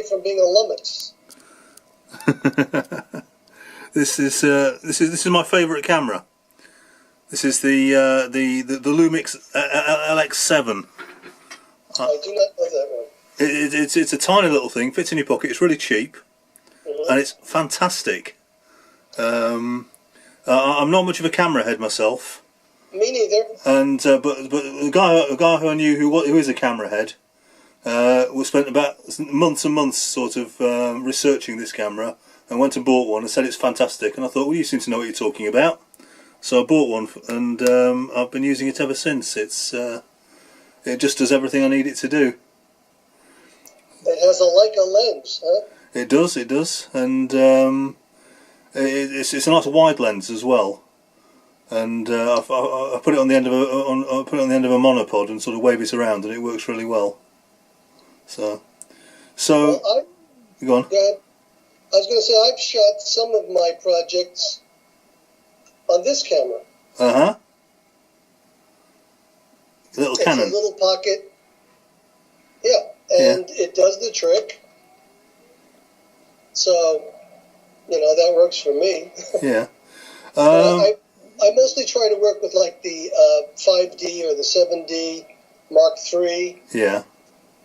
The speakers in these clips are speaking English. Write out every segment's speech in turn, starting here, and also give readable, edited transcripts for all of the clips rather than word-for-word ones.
from being a lummox. This is my favourite camera. This is the Lumix LX7. I do not know that one. It's a tiny little thing, fits in your pocket. It's really cheap, and it's fantastic. I'm not much of a camera head myself. Me neither. And but a guy who I knew who is a camera head, we spent about months and months sort of researching this camera, and went and bought one and said it's fantastic. And I thought, well, you seem to know what you're talking about. So I bought one, and I've been using it ever since. It just does everything I need it to do. It has a Leica lens, huh? It does, and it's a nice wide lens as well. And I put it on the end of a monopod and sort of wave it around, and it works really well. So Well, go on. Go ahead. I was going to say I've shot some of my projects on this camera. Little Canon. It's a little pocket. Yeah, and it does the trick. So, that works for me. Yeah. I mostly try to work with like the 5D or the 7D Mark III. Yeah.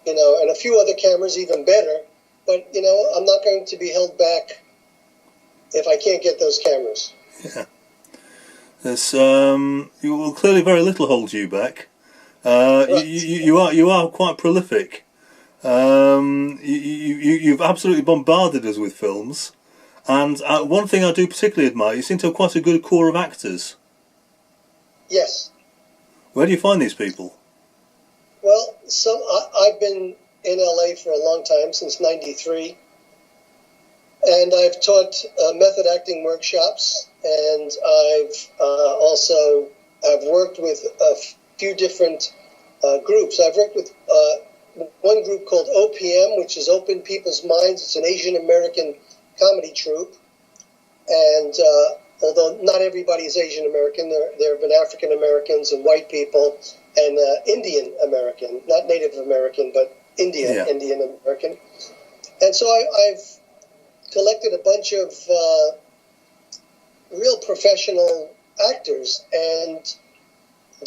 And a few other cameras even better. But, I'm not going to be held back if I can't get those cameras. Yeah. There's clearly very little holds you back. Right. You are quite prolific. You've absolutely bombarded us with films, and one thing I do particularly admire, you seem to have quite a good core of actors. Yes. Where do you find these people? Well, I've been in LA for a long time, since '93, and I've taught method acting workshops, and I've also worked with a few different groups. I've worked with one group called OPM, which is Open People's Minds. It's an Asian American comedy troupe, and although not everybody is Asian American, there have been African Americans and white people and Indian American, not Native American, but Indian American. And so I've collected a bunch of real professional actors, and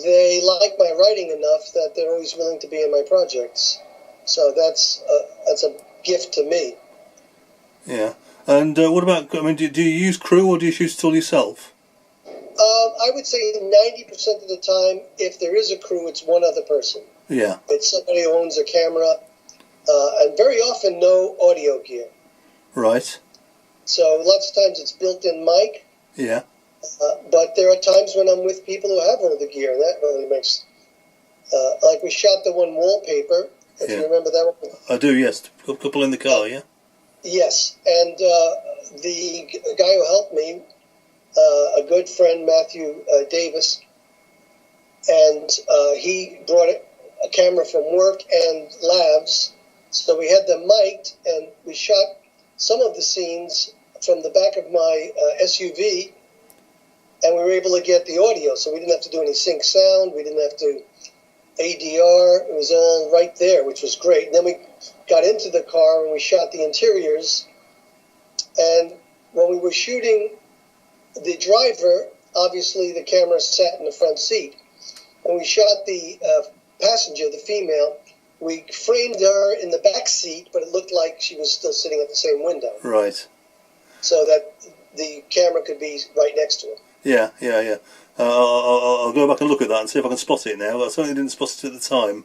they like my writing enough that they're always willing to be in my projects. So that's a gift to me. Yeah. And what about, do you use crew, or do you shoot it all yourself? I would say 90% of the time, if there is a crew, it's one other person. Yeah. It's somebody who owns a camera, and very often no audio gear. Right. So lots of times it's built-in mic. Yeah. But there are times when I'm with people who have all the gear, and that really makes... like we shot the one Wallpaper, if you remember that one. I do, yes. A couple in the car, yeah? Yes, and the guy who helped me, a good friend, Matthew Davis, and he brought a camera from work and labs, so we had them mic'd, and we shot some of the scenes from the back of my SUV, and we were able to get the audio, so we didn't have to do any sync sound, we didn't have to ADR, it was all right there, which was great. And then we got into the car and we shot the interiors, and when we were shooting the driver, obviously the camera sat in the front seat. When we shot the passenger, the female, we framed her in the back seat, but it looked like she was still sitting at the same window. Right. So that the camera could be right next to her. Yeah. I'll go back and look at that and see if I can spot it now. I certainly didn't spot it at the time.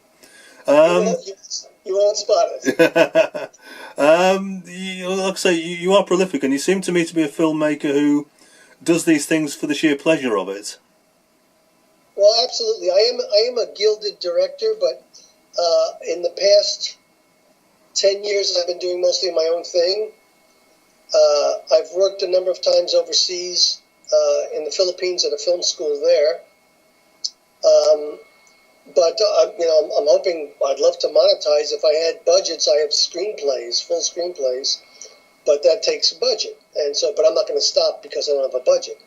You won't spot it. Like I say, you are prolific, and you seem to me to be a filmmaker who does these things for the sheer pleasure of it. Well, absolutely. I am a gilded director, but in the past 10 years I've been doing mostly my own thing. I've worked a number of times overseas in the Philippines at a film school there. But I'm hoping, I'd love to monetize. If I had budgets, I have screenplays, full screenplays, but that takes a budget. And so, but I'm not going to stop because I don't have a budget.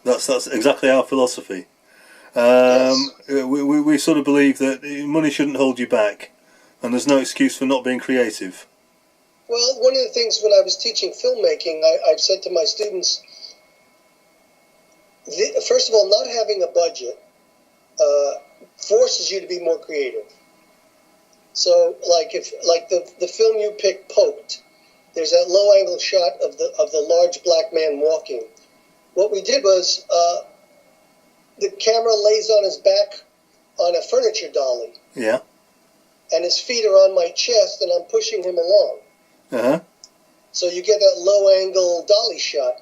That's exactly our philosophy. Yes. We sort of believe that money shouldn't hold you back. And there's no excuse for not being creative. Well, one of the things when I was teaching filmmaking, I've said to my students, first of all, not having a budget forces you to be more creative. So, like the film you picked, Poked, there's that low-angle shot of the large black man walking. What we did was the camera lays on his back on a furniture dolly. Yeah. And his feet are on my chest, and I'm pushing him along. Uh-huh. So you get that low-angle dolly shot.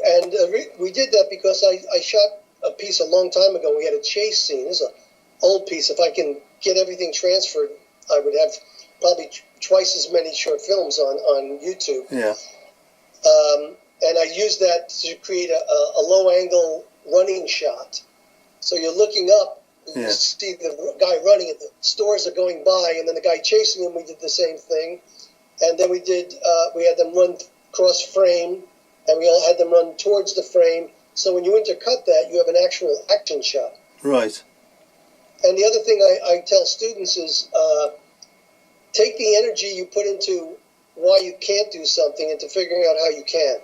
And we did that because I shot a piece a long time ago. We had a chase scene. This is an old piece. If I can get everything transferred, I would have probably twice as many short films on YouTube. Yeah. And I used that to create a low-angle running shot. So you're looking up, you see the guy running, and the stores are going by, and then the guy chasing him, we did the same thing. And then we had them run cross-frame, and we all had them run towards the frame. So when you intercut that, you have an actual action shot. Right. And the other thing I tell students is take the energy you put into why you can't do something into figuring out how you can.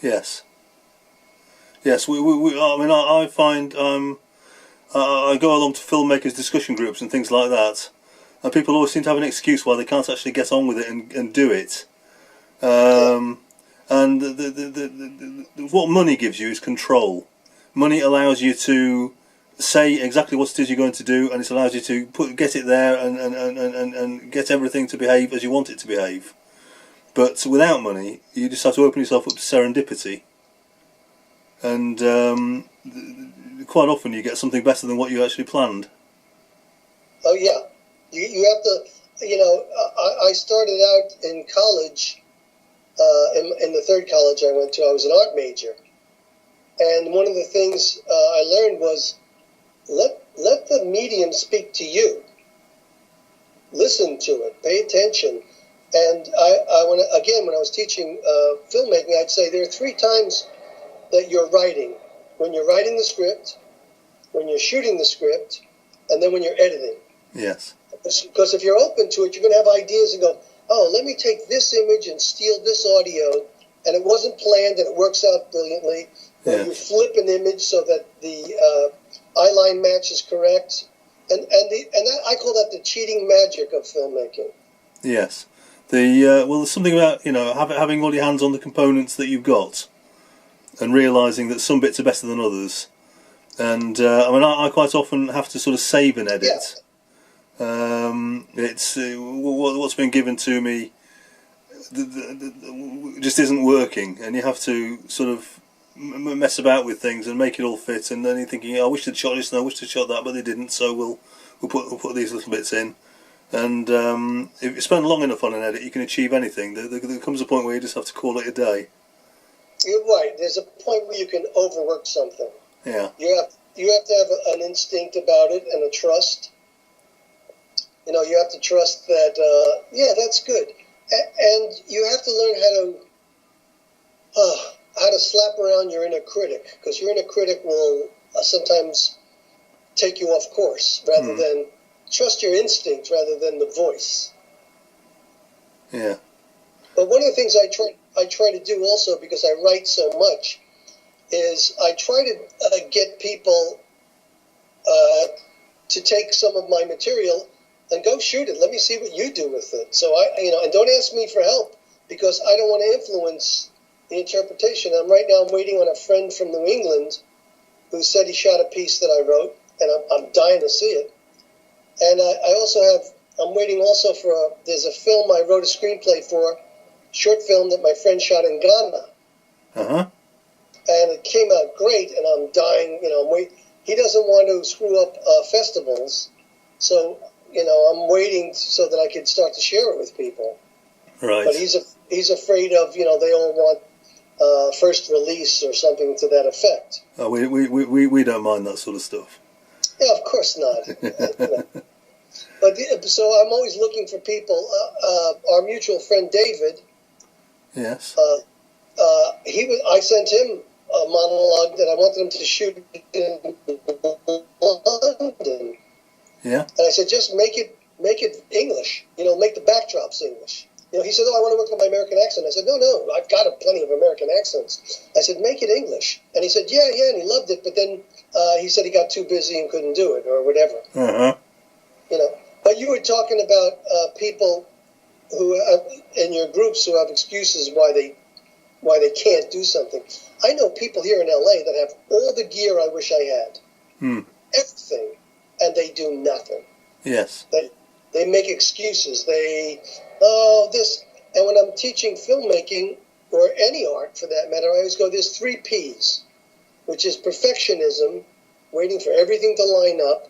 Yes. Yes, I find I go along to filmmakers' discussion groups and things like that, and people always seem to have an excuse why they can't actually get on with it and do it. And what money gives you is control. Money allows you to say exactly what it is you're going to do, and it allows you to get it there and get everything to behave as you want it to behave. But without money, you just have to open yourself up to serendipity. And quite often you get something better than what you actually planned. Oh, yeah. You have to, I started out in college, in the third college I went to, I was an art major. And one of the things I learned was let the medium speak to you. Listen to it. Pay attention. And when I was teaching filmmaking, I'd say there are 3 times that you're writing. When you're writing the script, when you're shooting the script, and then when you're editing. Yes. Because if you're open to it, you're going to have ideas and go, oh, let me take this image and steal this audio, and it wasn't planned and it works out brilliantly. Or you flip an image so that the eye line match is correct. And I call that the cheating magic of filmmaking. Yes. There's something about having all your hands on the components that you've got, and realising that some bits are better than others. And I quite often have to sort of save an edit. Yeah. It's what's been given to me just isn't working, and you have to sort of mess about with things and make it all fit. And then you're thinking, I wish they'd shot this and I wish they'd shot that, but they didn't. So we'll put these little bits in. And if you spend long enough on an edit, you can achieve anything. There comes a point where you just have to call it a day. You're right. There's a point where you can overwork something. Yeah. You have to have an instinct about it and a trust. You have to trust that, that's good. And you have to learn how to slap around your inner critic, because your inner critic will sometimes take you off course rather than trust your instinct rather than the voice. Yeah. But one of the things I try to do also, because I write so much, is I try to get people to take some of my material and go shoot it. Let me see what you do with it. So and don't ask me for help, because I don't want to influence the interpretation. I'm waiting on a friend from New England who said he shot a piece that I wrote, and I'm dying to see it. And I'm waiting also for there's a film I wrote a screenplay for, short film that my friend shot in Ghana. Uh-huh. And it came out great, and I'm dying, he doesn't want to screw up festivals, so, I'm waiting so that I could start to share it with people. Right. But he's afraid of, they all want first release or something to that effect. Oh, we don't mind that sort of stuff. Yeah, of course not. So I'm always looking for people. Our mutual friend David. Yes. I sent him a monologue that I wanted him to shoot in London. Yeah. And I said, just make it make it English. Make the backdrops English. He said, "Oh, I want to work on my American accent." I said, "No, I've got plenty of American accents." I said, "Make it English." And he said, "Yeah," and he loved it. But then he said he got too busy and couldn't do it, or whatever. Uh-huh. But you were talking about people who in your groups who have excuses why they can't do something. I know people here in LA that have all the gear I wish I had, everything, and they do nothing. Yes. They make excuses. This. And when I'm teaching filmmaking, or any art for that matter, I always go, there's 3 Ps, which is perfectionism, waiting for everything to line up,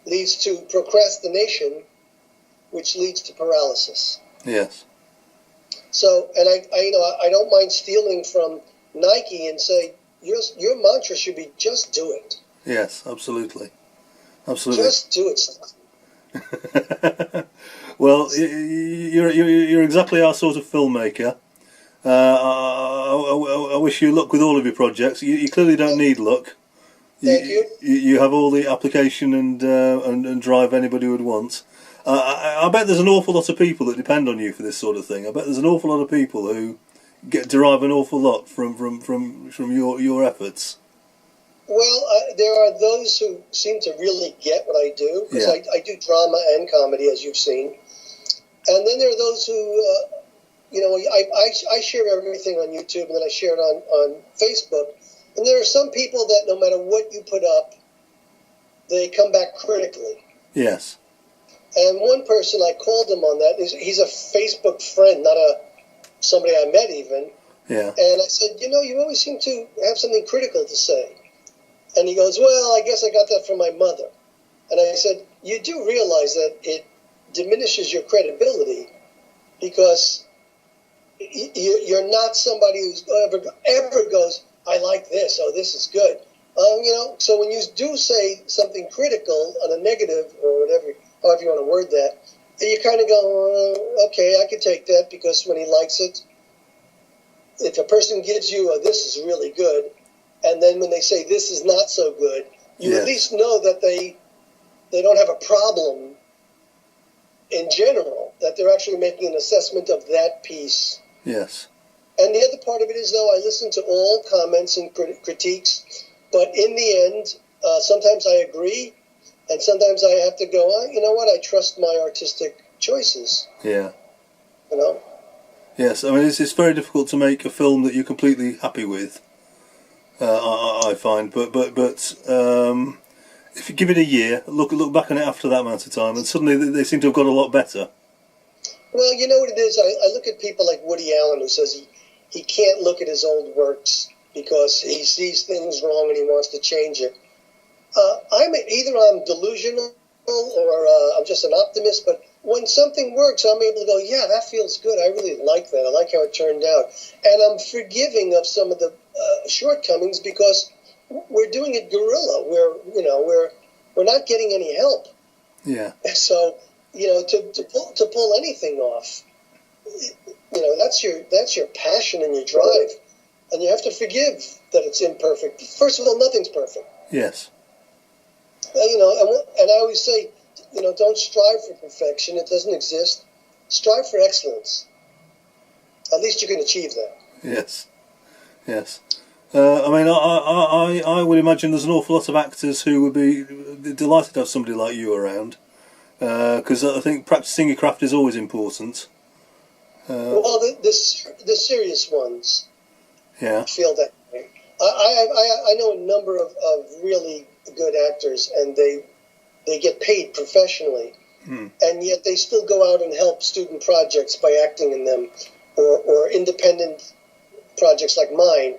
leads to procrastination, which leads to paralysis. Yes. So, and I don't mind stealing from Nike and say, your mantra should be just do it. Yes, absolutely. Absolutely. Just do it. Well, you're exactly our sort of filmmaker. I wish you luck with all of your projects. You clearly don't need luck. Thank you. You have all the application and drive anybody would want. I bet there's an awful lot of people that depend on you for this sort of thing. I bet there's an awful lot of people who derive an awful lot from your efforts. Well, there are those who seem to really get what I do, because I do drama and comedy, as you've seen. And then there are those who, I share everything on YouTube, and then I share it on Facebook. And there are some people that no matter what you put up, they come back critically. Yes. And one person, I called him on that. He's a Facebook friend, not somebody I met even. Yeah. And I said, you always seem to have something critical to say. And he goes, well, I guess I got that from my mother. And I said, you do realize that it diminishes your credibility, because you're not somebody who's ever goes, I like this, oh, this is good. So when you do say something critical on a negative or whatever, however you want to word that, you kind of go, okay, I could take that, because when he likes it, if a person gives you this is really good, and then when they say this is not so good, you at least know that they don't have a problem in general, that they're actually making an assessment of that piece. Yes. And the other part of it is, though, I listen to all comments and critiques, but in the end, sometimes I agree, and sometimes I have to go, you know what, I trust my artistic choices. Yeah. Yes, I mean, it's very difficult to make a film that you're completely happy with, I find, but if you give it a year, look back on it after that amount of time, and suddenly they seem to have got a lot better. Well, you know what it is? I look at people like Woody Allen, who says he can't look at his old works because he sees things wrong and he wants to change it. Either I'm delusional or I'm just an optimist, but when something works, I'm able to go, yeah, that feels good. I really like that. I like how it turned out. And I'm forgiving of some of the shortcomings, because we're doing it guerrilla. We're not getting any help. Yeah. So, to pull anything off, that's your passion and your drive, and you have to forgive that it's imperfect. First of all, nothing's perfect. Yes. And I always say, don't strive for perfection. It doesn't exist. Strive for excellence. At least you can achieve that. Yes. Yes. I mean, I would imagine there's an awful lot of actors who would be delighted to have somebody like you around, because I think practicing your craft is always important. Well, the serious ones feel that way. I know a number of really good actors, and they get paid professionally, and yet they still go out and help student projects by acting in them, or independent projects like mine,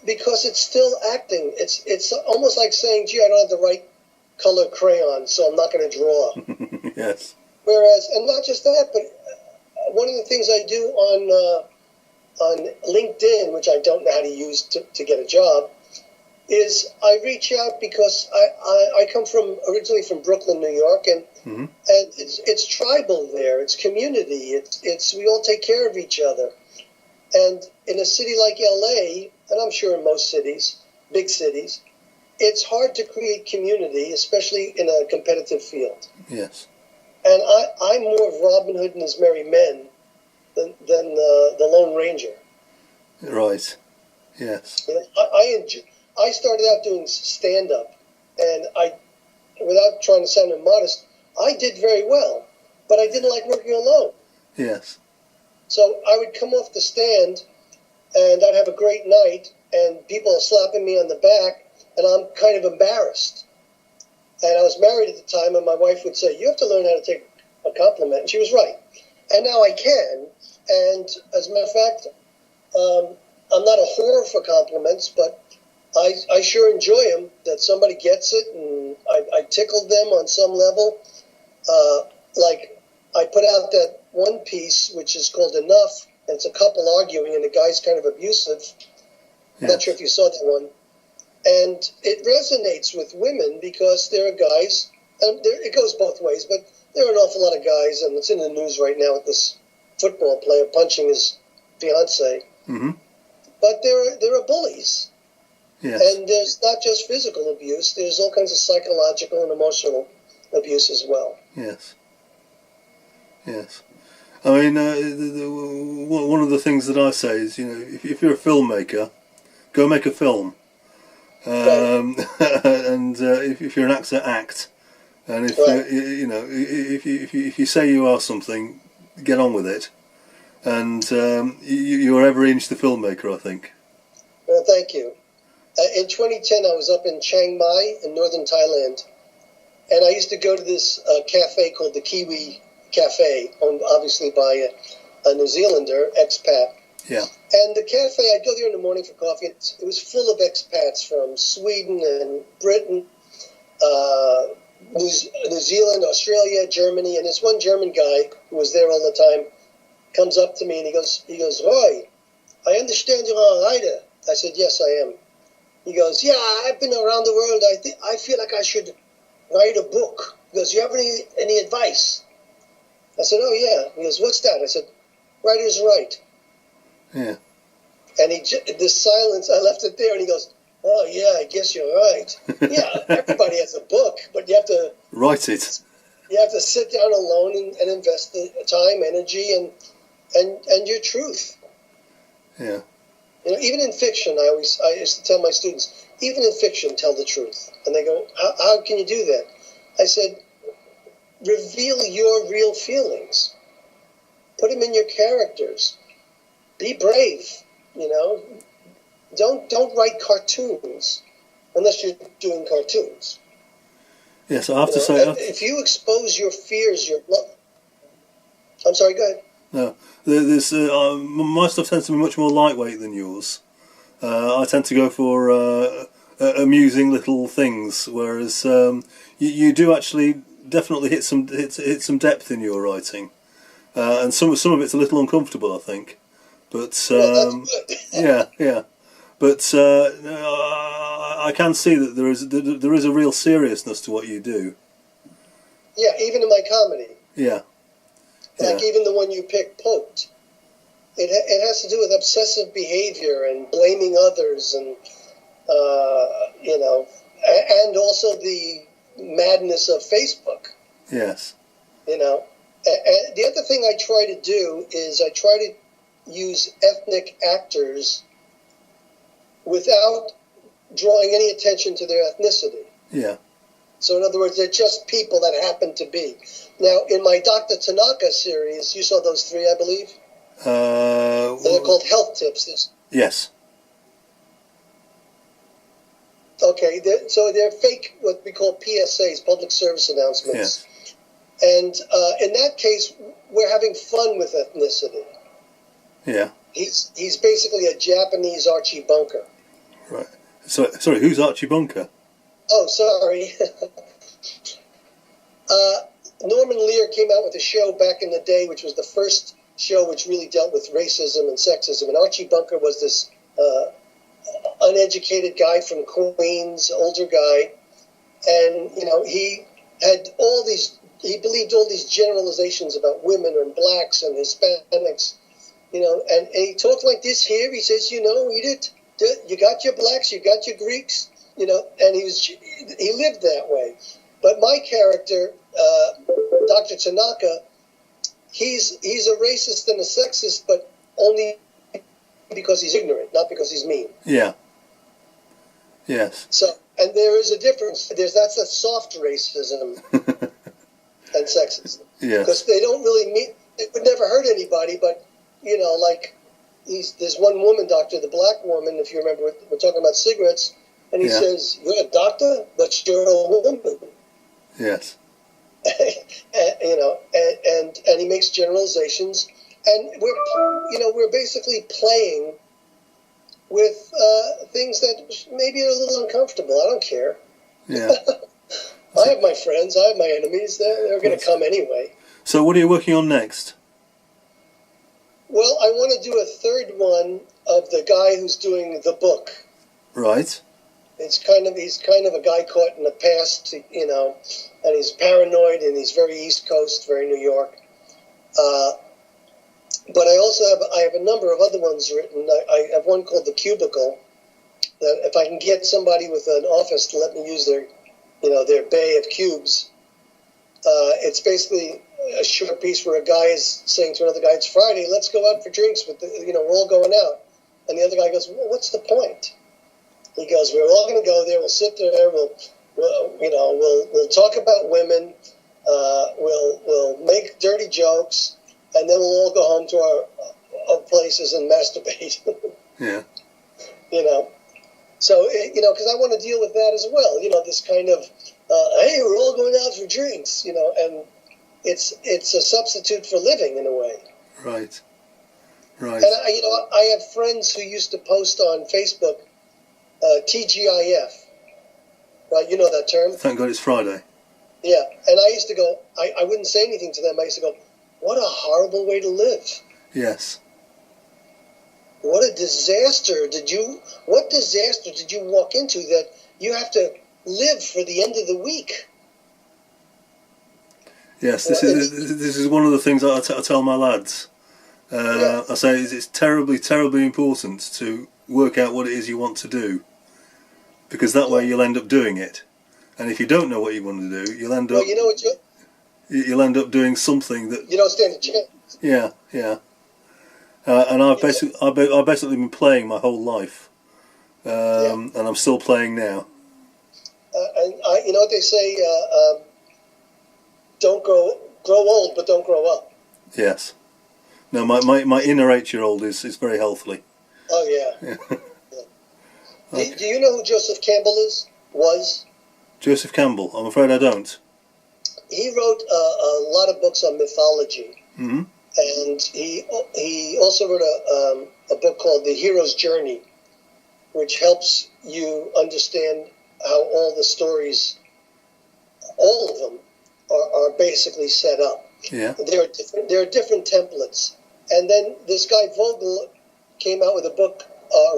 because it's still acting. It's almost like saying, gee, I don't have the right color crayon, so I'm not going to draw. Yes. Whereas, and not just that, but one of the things I do on LinkedIn, which I don't know how to use to get a job, is I reach out, because I come originally from Brooklyn, New York, and it's tribal there. It's community. It's we all take care of each other. And in a city like LA, and I'm sure in most cities, big cities, it's hard to create community, especially in a competitive field. Yes. And I'm more of Robin Hood and his merry men than the Lone Ranger. Right. Yes. You know, I started out doing stand-up, and without trying to sound immodest, I did very well, but I didn't like working alone. Yes. So I would come off the stand, and I'd have a great night, and people are slapping me on the back, and I'm kind of embarrassed. And I was married at the time, and my wife would say, "You have to learn how to take a compliment," and she was right. And now I can, and as a matter of fact, I'm not a whore for compliments, but I sure enjoy them, that somebody gets it, and I tickled them on some level. Like, I put out that one piece, which is called Enough, and it's a couple arguing, and the guy's kind of abusive. I'm not sure if you saw that one. And it resonates with women because there are guys, and it goes both ways, but there are an awful lot of guys, and it's in the news right now with this football player punching his fiancée. Mm-hmm. But there are bullies. Yes. And there's not just physical abuse, there's all kinds of psychological and emotional abuse as well. Yes. Yes. I mean, one of the things that I say is, if you're a filmmaker, go make a film. And if you're an actor, act. And if if you say you are something, get on with it. And you're every inch the filmmaker, I think. Well, thank you. In 2010, I was up in Chiang Mai in northern Thailand, and I used to go to this cafe called the Kiwi Cafe, owned obviously by a New Zealander, expat. Yeah. And the cafe, I'd go there in the morning for coffee. It was full of expats from Sweden and Britain, New Zealand, Australia, Germany, and this one German guy who was there all the time comes up to me and he goes, "Roy, I understand you're a writer." I said, "Yes, I am." He goes, "Yeah, I've been around the world. I feel like I should write a book." He goes, "You have any advice?" I said, "Oh, yeah." He goes, "What's that?" I said, "Writers write." Yeah. And this silence, I left it there, and he goes, "Oh, yeah, I guess you're right." Yeah, everybody has a book, but you have to write it. You have to sit down alone and invest the time, energy, and your truth. Yeah. Even in fiction, I used to tell my students, even in fiction, tell the truth. And they go, how can you do that? I said, reveal your real feelings. Put them in your characters. Be brave, Don't write cartoons unless you're doing cartoons. Yes, I have to say... If you expose your fears, I'm sorry, go ahead. No, my stuff tends to be much more lightweight than yours. I tend to go for amusing little things, whereas you do actually definitely hit some depth in your writing, and some of it's a little uncomfortable, I think. But yeah. But I can see that there is a real seriousness to what you do. Yeah, even in my comedy. Yeah. Like even the one you picked, Poked. It has to do with obsessive behavior and blaming others, and and also the madness of Facebook. Yes. And the other thing I try to do is I try to use ethnic actors without drawing any attention to their ethnicity. Yeah. So in other words, they're just people that happen to be. Now, in my Dr. Tanaka series, you saw those three, I believe? They're called Health Tips. Yes. Okay, so they're fake, what we call PSAs, public service announcements. Yes. And in that case, we're having fun with ethnicity. Yeah. He's basically a Japanese Archie Bunker. Right. So, sorry, who's Archie Bunker? Oh, sorry. Norman Lear came out with a show back in the day, which was the first show which really dealt with racism and sexism. And Archie Bunker was this uneducated guy from Queens, older guy. And, he had he believed all these generalizations about women and blacks and Hispanics, and he talked like this here. He says, you got your blacks, you got your Greeks, and he lived that way. But my character, Dr. Tanaka, he's a racist and a sexist, but only because he's ignorant, not because he's mean. Yeah. Yes. So, and there is a difference. That's a soft racism and sexism. Yes. Because they don't really mean, it would never hurt anybody, but, you know, like, there's one woman doctor, the black woman, if you remember, we're talking about cigarettes, and he says, "You're a doctor, but you're a woman." Yes. You know, and he makes generalizations, and we're basically playing with things that maybe are a little uncomfortable. I don't care. Yeah. I have my friends. I have my enemies. They're going to come anyway. So what are you working on next? Well, I want to do a third one of the guy who's doing the book. Right. He's kind of a guy caught in the past, you know, and he's paranoid, and he's very East Coast, very New York. But I have a number of other ones written. I have one called The Cubicle, that if I can get somebody with an office to let me use their bay of cubes, it's basically a short piece where a guy is saying to another guy, "It's Friday, let's go out for drinks we're all going out." And the other guy goes, "Well, what's the point?" He goes, "We're all going to go there. We'll sit there. We'll talk about women. We'll make dirty jokes, and then we'll all go home to our places and masturbate." Yeah. You know, so because I want to deal with that as well. You know, this kind of hey, we're all going out for drinks. You know, and it's a substitute for living in a way. Right. Right. And I have friends who used to post on Facebook. TGIF, right? You know that term? Thank God it's Friday. Yeah, and I used to go, I wouldn't say anything to them. I used to go, what a horrible way to live. Yes. What a disaster what disaster did you walk into that you have to live for the end of the week? Yes, this is one of the things I tell my lads. I say it's terribly, terribly important to work out what it is you want to do, because that way you'll end up doing it. And if you don't know what you want to do, you'll end up you'll end up doing something that you don't stand a chance. Yeah, yeah. And I've basically been playing my whole life, and I'm still playing now. And you know what they say? Don't grow old, but don't grow up. Yes. No, my inner 8-year-old is very healthy. Oh yeah. Yeah. Okay. Do you know who Joseph Campbell was? Joseph Campbell? I'm afraid I don't. He wrote a lot of books on mythology, and he also wrote a book called The Hero's Journey, which helps you understand how all the stories, all of them, are basically set up. Yeah. There are different templates, and then this guy Vogel came out with a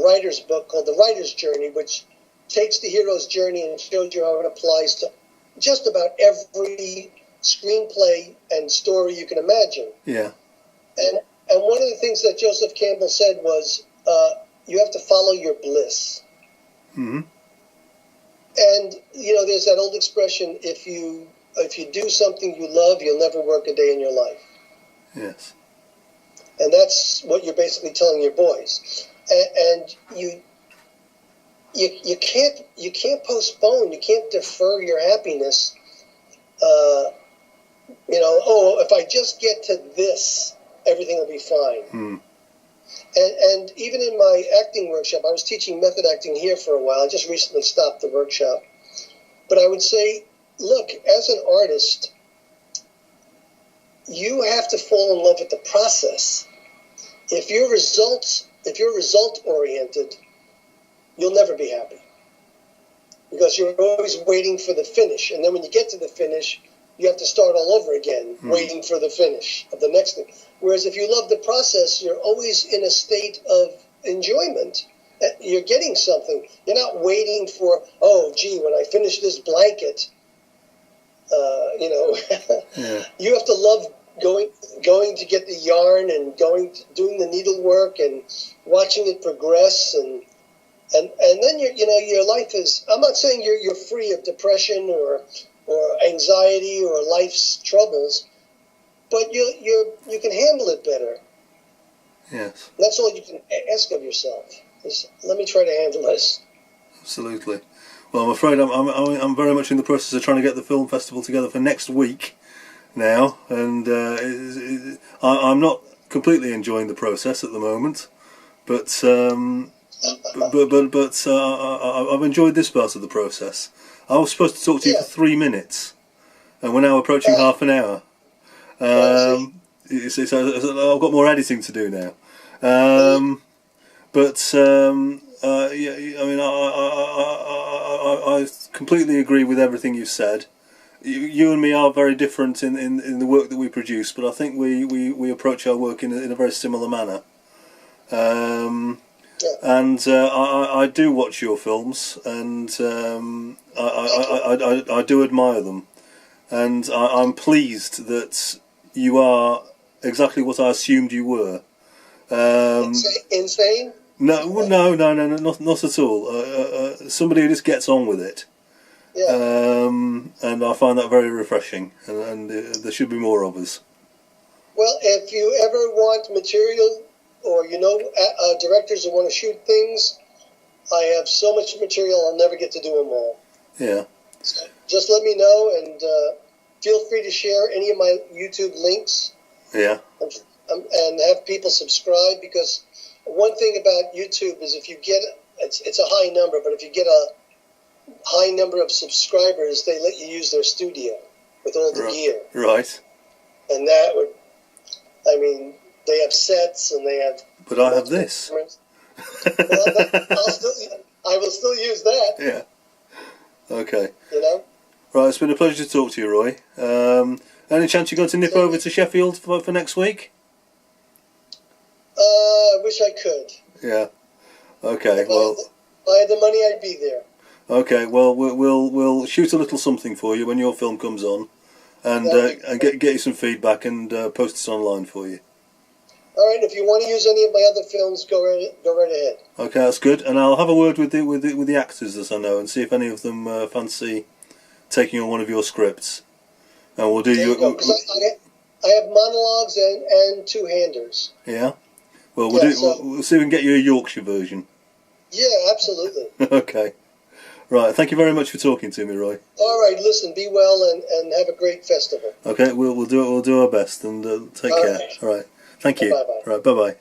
writer's book called The Writer's Journey, which takes the hero's journey and shows you how it applies to just about every screenplay and story you can imagine. Yeah. And one of the things that Joseph Campbell said was, you have to follow your bliss. Mm-hmm. And, there's that old expression, if you do something you love, you'll never work a day in your life. Yes. And that's what you're basically telling your boys. And you can't postpone, you can't defer your happiness. If I just get to this, everything will be fine. And even in my acting workshop, I was teaching method acting here for a while. I just recently stopped the workshop. But I would say, look, as an artist, you have to fall in love with the process. If you're result oriented, you'll never be happy, because you're always waiting for the finish. And then when you get to the finish, you have to start all over again, waiting for the finish of the next thing. Whereas if you love the process, you're always in a state of enjoyment. You're getting something. You're not waiting for, oh, gee, when I finish this blanket, Yeah. You have to love going to get the yarn and doing the needlework and watching it progress, and then your life is. I'm not saying you're free of depression or or anxiety or life's troubles, but you can handle it better. Yes. That's all you can ask of yourself. Is, let me try to handle this. Absolutely. Well, I'm afraid I'm very much in the process of trying to get the film festival together for next week now, and I'm not completely enjoying the process at the moment, but I've enjoyed this part of the process. I was supposed to talk to you for 3 minutes, and we're now approaching half an hour. I've got more editing to do now. Yeah, I mean, I completely agree with everything you said. You and me are very different in the work that we produce, but I think we approach our work in a very similar manner. And I do watch your films, and I do admire them, and I'm pleased that you are exactly what I assumed you were. Insane? No, not at all. Somebody who just gets on with it. Yeah. And I find that very refreshing, and there should be more of us. Well, if you ever want material, or directors who want to shoot things, I have so much material I'll never get to do them all. Yeah. So just let me know, and feel free to share any of my YouTube links. Yeah. And have people subscribe, because one thing about YouTube is if you get it's a high number, but if you get a high number of subscribers, they let you use their studio with all the gear. Right. And that would, I mean, they have sets and they have. But I have this. Well, I will still use that. Yeah. Okay. You know. Right. It's been a pleasure to talk to you, Roy. Any chance you're going to nip over to Sheffield for next week? I wish I could. Yeah. Okay. If I had the money, I'd be there. Okay. Well, we'll shoot a little something for you when your film comes on, and get you some feedback and post it online for you. All right. If you want to use any of my other films, go right ahead. Okay, that's good. And I'll have a word with the actors that I know and see if any of them fancy taking on one of your scripts. And we'll do you. I have monologues and two-handers. Yeah. Well, we'll see if we can get you a Yorkshire version. Yeah, absolutely. Okay. Right. Thank you very much for talking to me, Roy. All right. Listen. Be well and have a great festival. Okay. We'll do our best and take care. Right. All right. Thank you. Bye bye. Right. Bye bye.